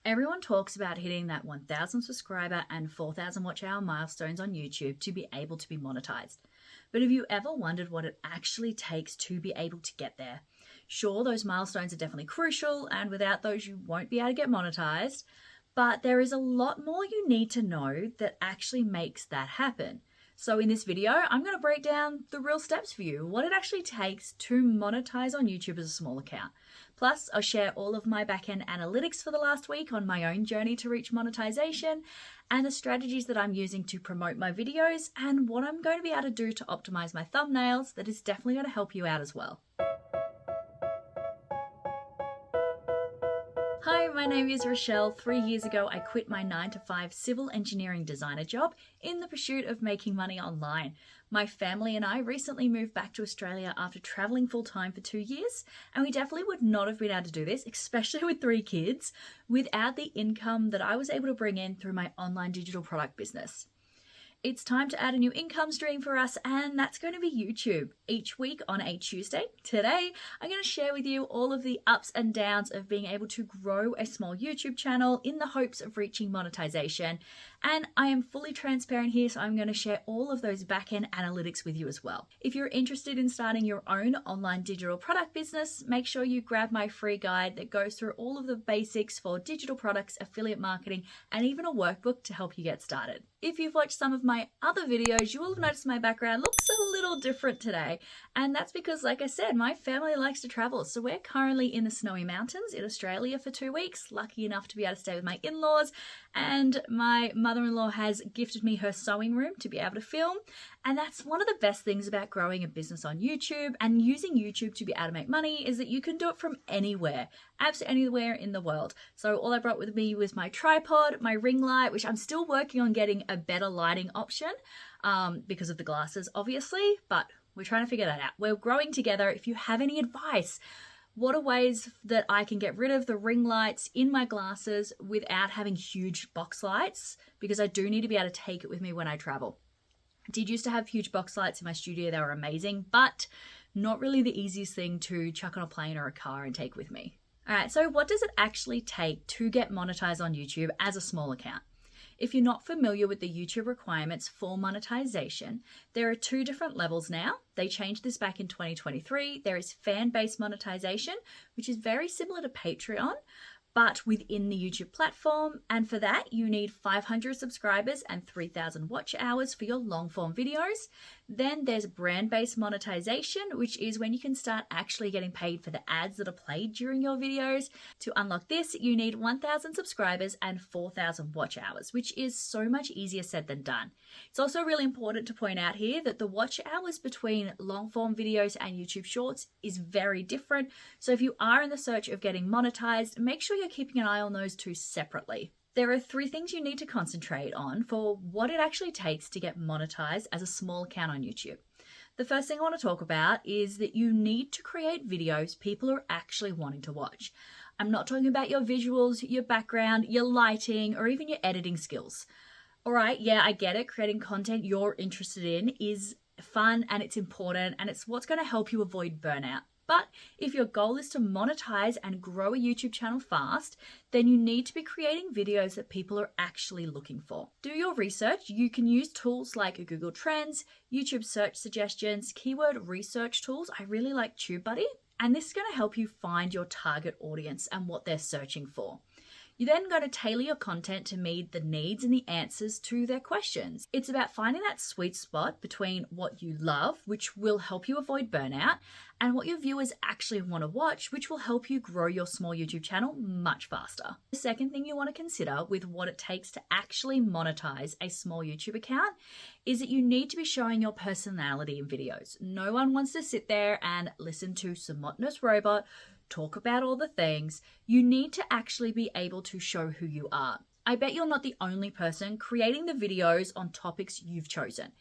Everyone talks about hitting that 1,000 subscriber and 4,000 watch hour milestones on YouTube to be able to be monetized. But have you ever wondered what it actually takes to be able to get there? Sure, those milestones are definitely crucial, and without those you won't be able to get monetized, but there is a lot more you need to know that actually makes that happen. So in this video, I'm going to break down the real steps for you, what it actually takes to monetize on YouTube as a small account. Plus, I'll share all of my backend analytics for the last week on my own journey to reach monetization and the strategies that I'm using to promote my videos and what I'm going to be able to do to optimize my thumbnails that is definitely going to help you out as well. Hi, my name is Rochelle. 3 years ago, I quit my 9-to-5 civil engineering designer job in the pursuit of making money online. My family and I recently moved back to Australia after traveling full-time for 2 years, and we definitely would not have been able to do this, especially with 3 kids, without the income that I was able to bring in through my online digital product business. It's time to add a new income stream for us, and that's going to be YouTube. Each week on a Tuesday, today, I'm going to share with you all of the ups and downs of being able to grow a small YouTube channel in the hopes of reaching monetization. And I am fully transparent here, so I'm going to share all of those back-end analytics with you as well. If you're interested in starting your own online digital product business, make sure you grab my free guide that goes through all of the basics for digital products, affiliate marketing, and even a workbook to help you get started. If you've watched some of my other videos, you will have noticed my background looks a little different today. And that's because, like I said, my family likes to travel. So we're currently in the snowy mountains in Australia for 2 weeks, lucky enough to be able to stay with my in-laws. And my mother-in-law has gifted me her sewing room to be able to film. And that's one of the best things about growing a business on YouTube and using YouTube to be able to make money is that you can do it from anywhere, absolutely anywhere in the world. So all I brought with me was my tripod, my ring light, which I'm still working on getting a better lighting option because of the glasses, obviously, but we're trying to figure that out. We're growing together. If you have any advice, what are ways that I can get rid of the ring lights in my glasses without having huge box lights? Because I do need to be able to take it with me when I travel. I did used to have huge box lights in my studio. They were amazing, but not really the easiest thing to chuck on a plane or a car and take with me. All right, so what does it actually take to get monetized on YouTube as a small account? If you're not familiar with the YouTube requirements for monetization, there are 2 different levels now. They changed this back in 2023. There is fan-based monetization, which is very similar to Patreon, but within the YouTube platform. And for that, you need 500 subscribers and 3,000 watch hours for your long form videos. Then there's brand-based monetization, which is when you can start actually getting paid for the ads that are played during your videos. To unlock this, you need 1,000 subscribers and 4,000 watch hours, which is so much easier said than done. It's also really important to point out here that the watch hours between long form videos and YouTube Shorts is very different. So if you are in the search of getting monetized, make sure you're keeping an eye on those 2 separately. There are 3 things you need to concentrate on for what it actually takes to get monetized as a small account on YouTube. The first thing I want to talk about is that you need to create videos people are actually wanting to watch. I'm not talking about your visuals, your background, your lighting, or even your editing skills. All right, yeah, I get it. Creating content you're interested in is fun and it's important and it's what's going to help you avoid burnout. But if your goal is to monetize and grow a YouTube channel fast, then you need to be creating videos that people are actually looking for. Do your research. You can use tools like Google Trends, YouTube search suggestions, keyword research tools. I really like TubeBuddy, and this is going to help you find your target audience and what they're searching for. You then got to tailor your content to meet the needs and the answers to their questions. It's about finding that sweet spot between what you love, which will help you avoid burnout, and what your viewers actually want to watch, which will help you grow your small YouTube channel much faster. The second thing you want to consider with what it takes to actually monetize a small YouTube account is that you need to be showing your personality in videos. No one wants to sit there and listen to some monotonous robot talk about all the things. You need to actually be able to show who you are. I bet you're not the only person creating the videos on topics you've chosen.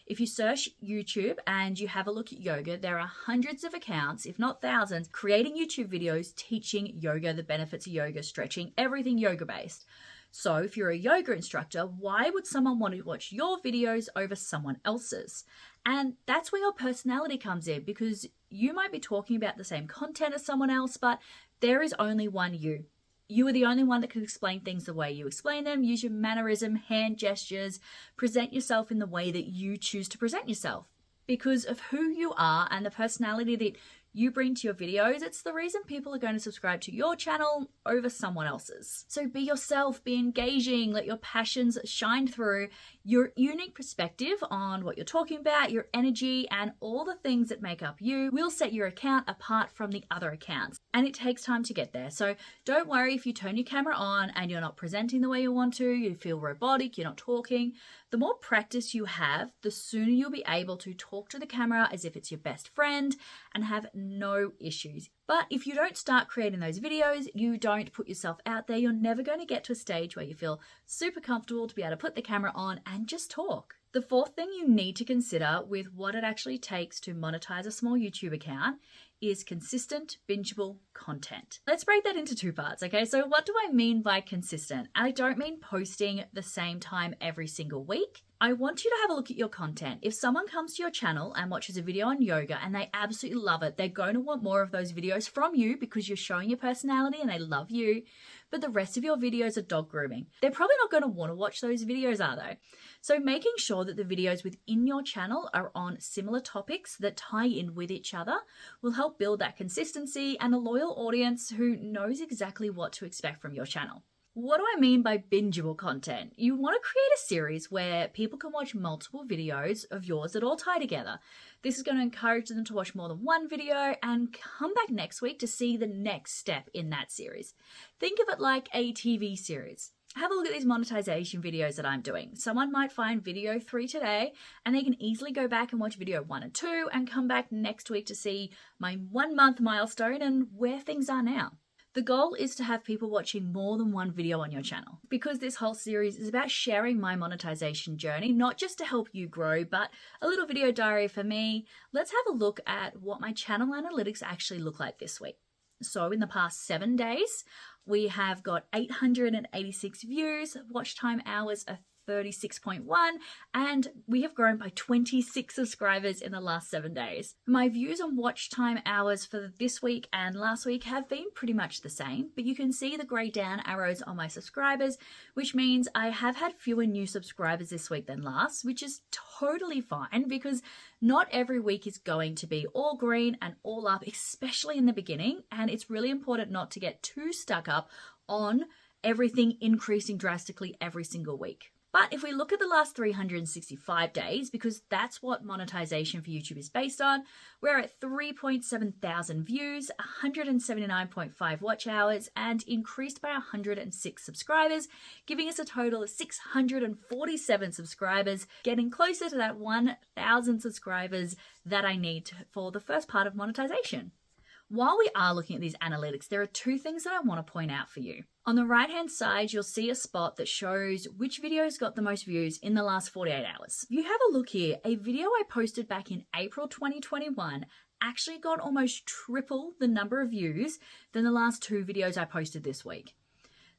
If you search YouTube and you have a look at yoga, there are hundreds of accounts, if not thousands, creating YouTube videos teaching yoga, the benefits of yoga, stretching, everything yoga based. So if you're a yoga instructor, why would someone want to watch your videos over someone else's? And that's where your personality comes in, because you might be talking about the same content as someone else, but there is only one you. You are the only one that can explain things the way you explain them. Use your mannerism, hand gestures, present yourself in the way that you choose to present yourself. Because of who you are and the personality that you bring to your videos, it's the reason people are going to subscribe to your channel over someone else's. So be yourself, be engaging, let your passions shine through. Your unique perspective on what you're talking about, your energy, and all the things that make up you will set your account apart from the other accounts. And it takes time to get there. So don't worry if you turn your camera on and you're not presenting the way you want to, you feel robotic, you're not talking. The more practice you have, the sooner you'll be able to talk to the camera as if it's your best friend and have no issues. But if you don't start creating those videos, you don't put yourself out there, you're never going to get to a stage where you feel super comfortable to be able to put the camera on and just talk. The fourth thing you need to consider with what it actually takes to monetize a small YouTube account is consistent, bingeable content. Let's break that into two parts, okay? So what do I mean by consistent? I don't mean posting the same time every single week. I want you to have a look at your content. If someone comes to your channel and watches a video on yoga and they absolutely love it, they're going to want more of those videos from you because you're showing your personality and they love you. But the rest of your videos are dog grooming. They're probably not going to want to watch those videos, are they? So making sure that the videos within your channel are on similar topics that tie in with each other will help build that consistency and a loyal audience who knows exactly what to expect from your channel. What do I mean by bingeable content? You want to create a series where people can watch multiple videos of yours that all tie together. This is going to encourage them to watch more than one video and come back next week to see the next step in that series. Think of it like a TV series. Have a look at these monetization videos that I'm doing. Someone might find video 3 today and they can easily go back and watch video 1 and 2 and come back next week to see my 1 month milestone and where things are now. The goal is to have people watching more than one video on your channel because this whole series is about sharing my monetization journey, not just to help you grow, but a little video diary for me. Let's have a look at what my channel analytics actually look like this week. So in the past 7 days, we have got 886 views, watch time hours are 36.1, and we have grown by 26 subscribers in the last 7 days. My views on watch time hours for this week and last week have been pretty much the same, but you can see the grey down arrows on my subscribers, which means I have had fewer new subscribers this week than last, which is totally fine because not every week is going to be all green and all up, especially in the beginning, and it's really important not to get too stuck up on everything increasing drastically every single week. But if we look at the last 365 days, because that's what monetization for YouTube is based on, we're at 3.7 thousand views, 179.5 watch hours, and increased by 106 subscribers, giving us a total of 647 subscribers, getting closer to that 1,000 subscribers that I need for the first part of monetization. While we are looking at these analytics, there are two things that I want to point out for you. On the right-hand side, you'll see a spot that shows which videos got the most views in the last 48 hours. If you have a look here, a video I posted back in April 2021 actually got almost triple the number of views than the last 2 videos I posted this week.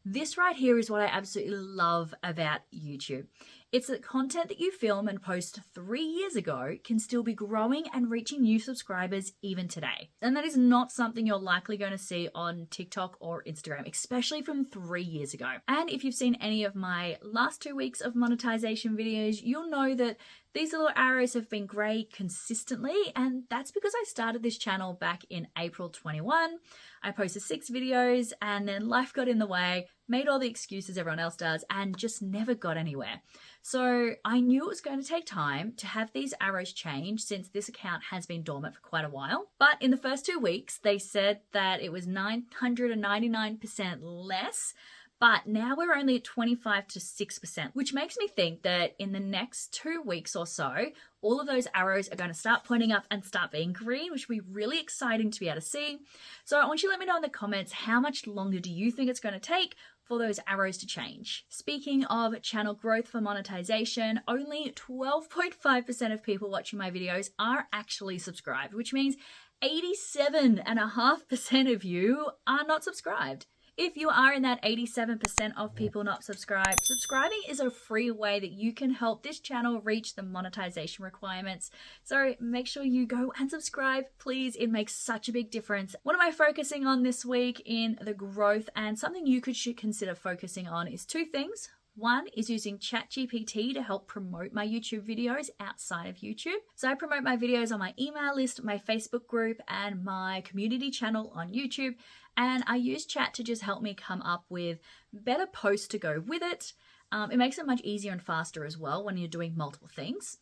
This right here is what I absolutely love about YouTube. It's that content that you film and post 3 years ago can still be growing and reaching new subscribers even today. And that is not something you're likely going to see on TikTok or Instagram, especially from 3 years ago. And if you've seen any of my last 2 weeks of monetization videos, you'll know that these little arrows have been grey consistently, and that's because I started this channel back in April 21. I posted 6 videos and then life got in the way, made all the excuses everyone else does, and just never got anywhere. So I knew it was going to take time to have these arrows change since this account has been dormant for quite a while. But in the first 2 weeks, they said that it was 999% less, but now we're only at 25 to 6%, which makes me think that in the next 2 weeks or so, all of those arrows are going to start pointing up and start being green, which will be really exciting to be able to see. So I want you to let me know in the comments, how much longer do you think it's going to take for those arrows to change? Speaking of channel growth for monetization, only 12.5% of people watching my videos are actually subscribed, which means 87.5% of you are not subscribed. If you are in that 87% of people not subscribed, subscribing is a free way that you can help this channel reach the monetization requirements. So make sure you go and subscribe, please. It makes such a big difference. What am I focusing on this week in the growth? And something you should consider focusing on is two things. One is using ChatGPT to help promote my YouTube videos outside of YouTube. So I promote my videos on my email list, my Facebook group, and my community channel on YouTube. And I use chat to just help me come up with better posts to go with it. It makes it much easier and faster as well when you're doing multiple things.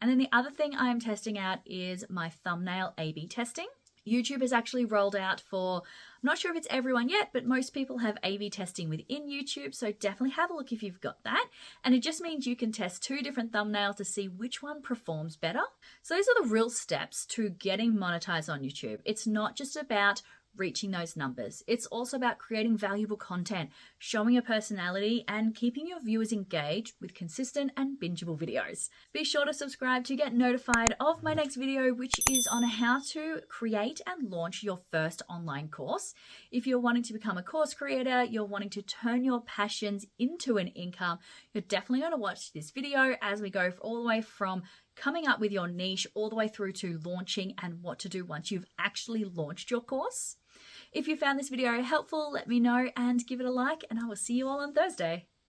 And then the other thing I'm testing out is my thumbnail A/B testing. YouTube has actually rolled out for, I'm not sure if it's everyone yet, but most people have A/B testing within YouTube. So definitely have a look if you've got that. And it just means you can test two different thumbnails to see which one performs better. So those are the real steps to getting monetized on YouTube. It's not just about reaching those numbers. It's also about creating valuable content, showing your personality, and keeping your viewers engaged with consistent and bingeable videos. Be sure to subscribe to get notified of my next video, which is on how to create and launch your first online course. If you're wanting to become a course creator, you're wanting to turn your passions into an income, you're definitely going to watch this video as we go all the way from coming up with your niche all the way through to launching and what to do once you've actually launched your course. If you found this video helpful, let me know and give it a like, and I will see you all on Thursday.